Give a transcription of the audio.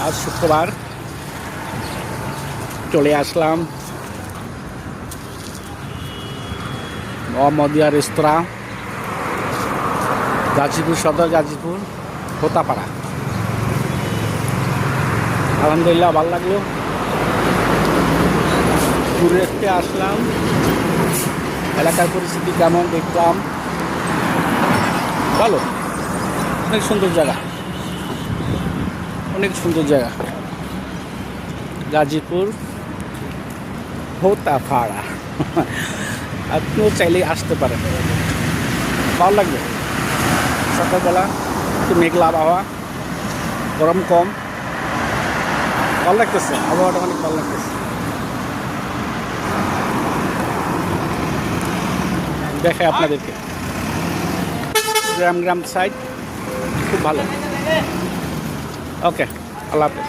আজ শুক্রবার চলে আসলাম মোহাম্মদিয়া রেস্তোরাঁ, গাজীপুর সদর, গাজীপুর হোতাপাড়া। আলহামদুলিল্লাহ ভালো লাগলো, ঘুরে দেখতে আসলাম। এলাকার পরিস্থিতি কেমন দেখলাম, ভালো, অনেক সুন্দর জায়গা, অনেক সুন্দর জায়গা। গাজীপুর হোতাপাড়া আপনিও চাইলেই আসতে পারেন, ভালো লাগবে। সকালবেলা একটু মেঘলা আবহাওয়া, গরম কম, ভালো লাগতেছে, আবহাওয়াটা অনেক ভালো লাগতেছে। দেখাই আপনাদেরকে গ্রাম সাইড, খুব ভালো। ওকে, আল্লাহ হাফেজ।